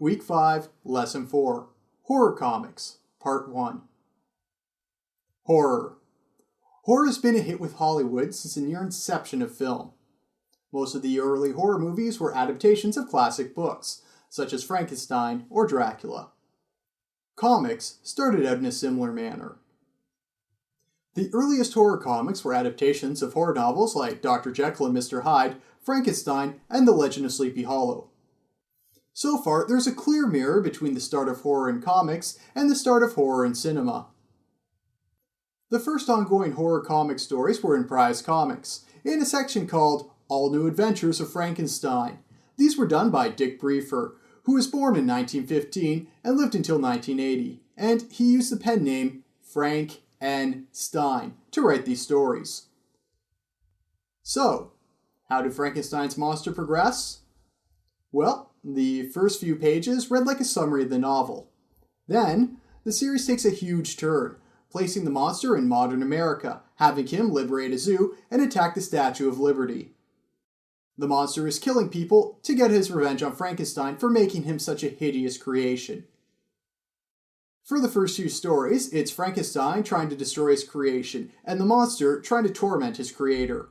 Week 5, Lesson 4, Horror Comics, Part 1. Horror. Horror has been a hit with Hollywood since the near inception of film. Most of the early horror movies were adaptations of classic books, such as Frankenstein or Dracula. Comics started out in a similar manner. The earliest horror comics were adaptations of horror novels like Dr. Jekyll and Mr. Hyde, Frankenstein, and The Legend of Sleepy Hollow. So far, there's a clear mirror between the start of horror in comics and the start of horror in cinema. The first ongoing horror comic stories were in Prize Comics, in a section called All New Adventures of Frankenstein. These were done by Dick Briefer, who was born in 1915 and lived until 1980, and he used the pen name Frank N. Stein to write these stories. So, how did Frankenstein's monster progress? Well, the first few pages read like a summary of the novel. Then, the series takes a huge turn, placing the monster in modern America, having him liberate a zoo and attack the Statue of Liberty. The monster is killing people to get his revenge on Frankenstein for making him such a hideous creation. For the first few stories, it's Frankenstein trying to destroy his creation, and the monster trying to torment his creator.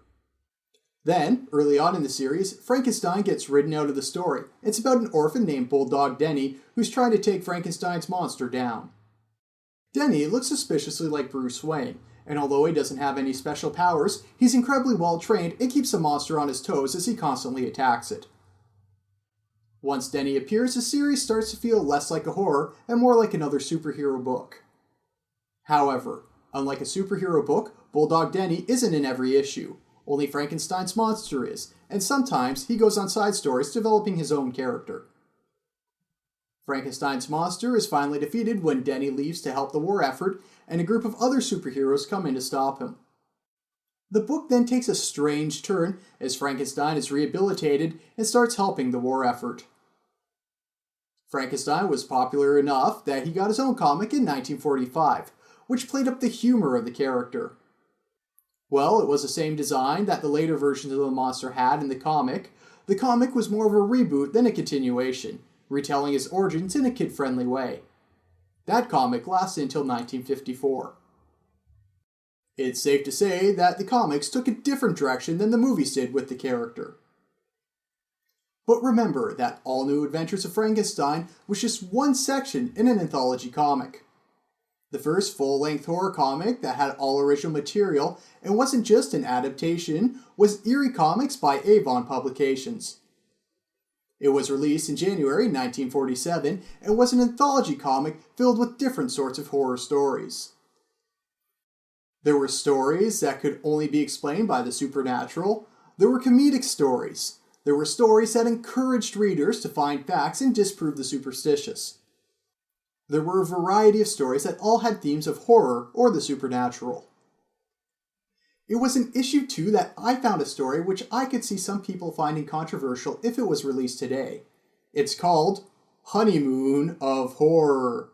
Then, early on in the series, Frankenstein gets written out of the story. It's about an orphan named Bulldog Denny who's trying to take Frankenstein's monster down. Denny looks suspiciously like Bruce Wayne, and although he doesn't have any special powers, he's incredibly well trained and keeps the monster on his toes as he constantly attacks it. Once Denny appears, the series starts to feel less like a horror and more like another superhero book. However, unlike a superhero book, Bulldog Denny isn't in every issue. Only Frankenstein's monster is, and sometimes he goes on side stories developing his own character. Frankenstein's monster is finally defeated when Denny leaves to help the war effort, and a group of other superheroes come in to stop him. The book then takes a strange turn as Frankenstein is rehabilitated and starts helping the war effort. Frankenstein was popular enough that he got his own comic in 1945, which played up the humor of the character. Well, it was the same design that the later versions of the monster had in the comic. The comic was more of a reboot than a continuation, retelling his origins in a kid-friendly way. That comic lasted until 1954. It's safe to say that the comics took a different direction than the movies did with the character. But remember that All New Adventures of Frankenstein was just one section in an anthology comic. The first full-length horror comic that had all original material and wasn't just an adaptation was Eerie Comics by Avon Publications. It was released in January 1947 and was an anthology comic filled with different sorts of horror stories. There were stories that could only be explained by the supernatural. There were comedic stories. There were stories that encouraged readers to find facts and disprove the superstitious. There were a variety of stories that all had themes of horror or the supernatural. It was an issue 2 that I found a story which I could see some people finding controversial if it was released today. It's called Honeymoon of Horror.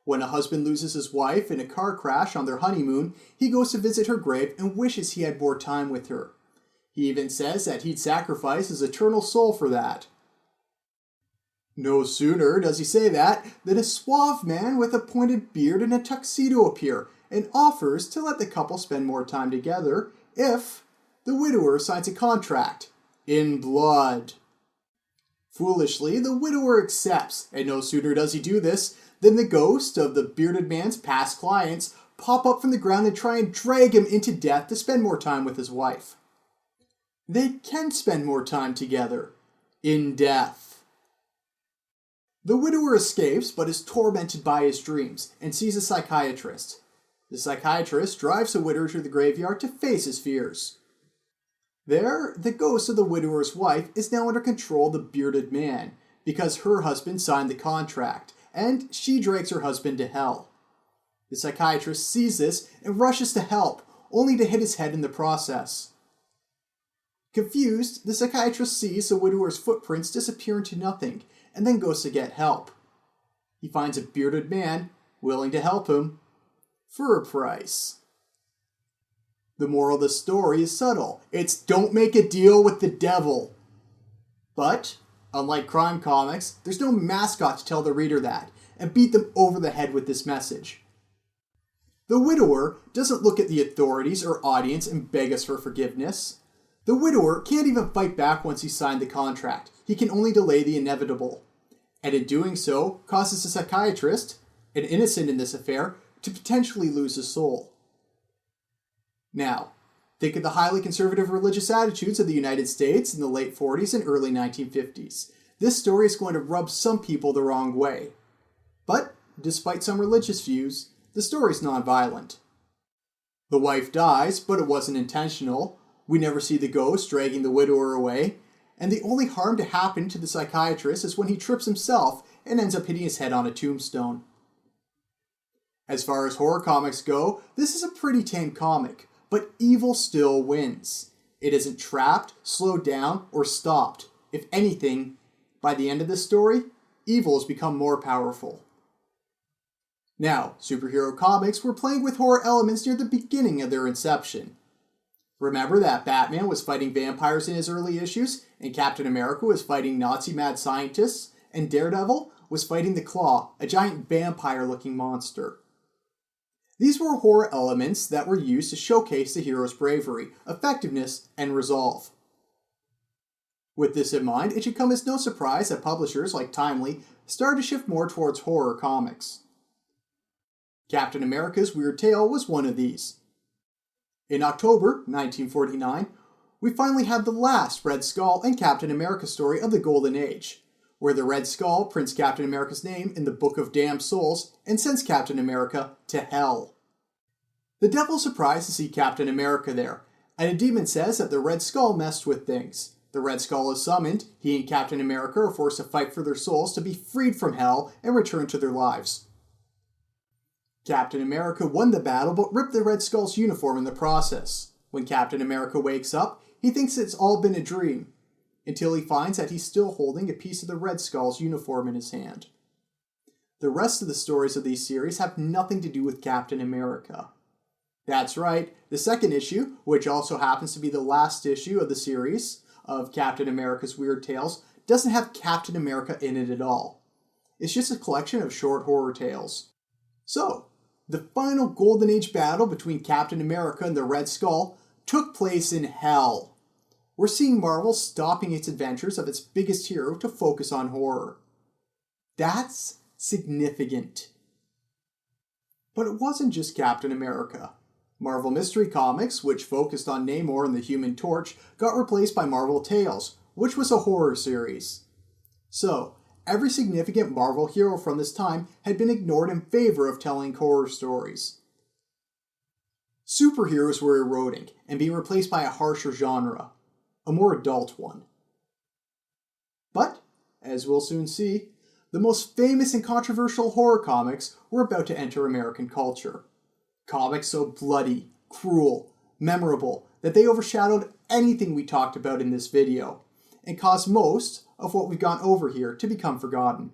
When a husband loses his wife in a car crash on their honeymoon, he goes to visit her grave and wishes he had more time with her. He even says that he'd sacrifice his eternal soul for that. No sooner does he say that than a suave man with a pointed beard and a tuxedo appear and offers to let the couple spend more time together if the widower signs a contract in blood. Foolishly, the widower accepts, and no sooner does he do this than the ghost of the bearded man's past clients pop up from the ground and try and drag him into death to spend more time with his wife. They can spend more time together in death. The widower escapes but is tormented by his dreams and sees a psychiatrist. The psychiatrist drives the widower to the graveyard to face his fears. There, the ghost of the widower's wife is now under control of the bearded man because her husband signed the contract, and she drags her husband to hell. The psychiatrist sees this and rushes to help, only to hit his head in the process. Confused, the psychiatrist sees the widower's footprints disappear into nothing, and then goes to get help. He finds a bearded man willing to help him for a price. The moral of the story is subtle. It's don't make a deal with the devil. But unlike crime comics, there's no mascot to tell the reader that, and beat them over the head with this message. The widower doesn't look at the authorities or audience and beg us for forgiveness. The widower can't even fight back once he's signed the contract. He can only delay the inevitable. And in doing so, causes the psychiatrist, an innocent in this affair, to potentially lose his soul. Now, think of the highly conservative religious attitudes of the United States in the late 40s and early 1950s. This story is going to rub some people the wrong way. But, despite some religious views, the story's non-violent. The wife dies, but it wasn't intentional. We never see the ghost dragging the widower away, and the only harm to happen to the psychiatrist is when he trips himself and ends up hitting his head on a tombstone. As far as horror comics go, this is a pretty tame comic, but evil still wins. It isn't trapped, slowed down, or stopped. If anything, by the end of this story, evil has become more powerful. Now, superhero comics were playing with horror elements near the beginning of their inception. Remember that Batman was fighting vampires in his early issues, and Captain America was fighting Nazi mad scientists, and Daredevil was fighting the Claw, a giant vampire-looking monster. These were horror elements that were used to showcase the hero's bravery, effectiveness, and resolve. With this in mind, it should come as no surprise that publishers like Timely started to shift more towards horror comics. Captain America's Weird Tale was one of these. In October 1949, we finally had the last Red Skull and Captain America story of the Golden Age, where the Red Skull prints Captain America's name in the Book of Damned Souls and sends Captain America to hell. The devil's surprised to see Captain America there, and a demon says that the Red Skull messed with things. The Red Skull is summoned, he and Captain America are forced to fight for their souls to be freed from hell and return to their lives. Captain America won the battle but ripped the Red Skull's uniform in the process. When Captain America wakes up, he thinks it's all been a dream, until he finds that he's still holding a piece of the Red Skull's uniform in his hand. The rest of the stories of these series have nothing to do with Captain America. That's right, the second issue, which also happens to be the last issue of the series of Captain America's Weird Tales, doesn't have Captain America in it at all. It's just a collection of short horror tales. So, the final Golden Age battle between Captain America and the Red Skull took place in hell. We're seeing Marvel stopping its adventures of its biggest hero to focus on horror. That's significant. But it wasn't just Captain America. Marvel Mystery Comics, which focused on Namor and the Human Torch, got replaced by Marvel Tales, which was a horror series. So, every significant Marvel hero from this time had been ignored in favor of telling horror stories. Superheroes were eroding and being replaced by a harsher genre, a more adult one. But, as we'll soon see, the most famous and controversial horror comics were about to enter American culture. Comics so bloody, cruel, memorable, that they overshadowed anything we talked about in this video, and caused most of what we've gone over here to become forgotten.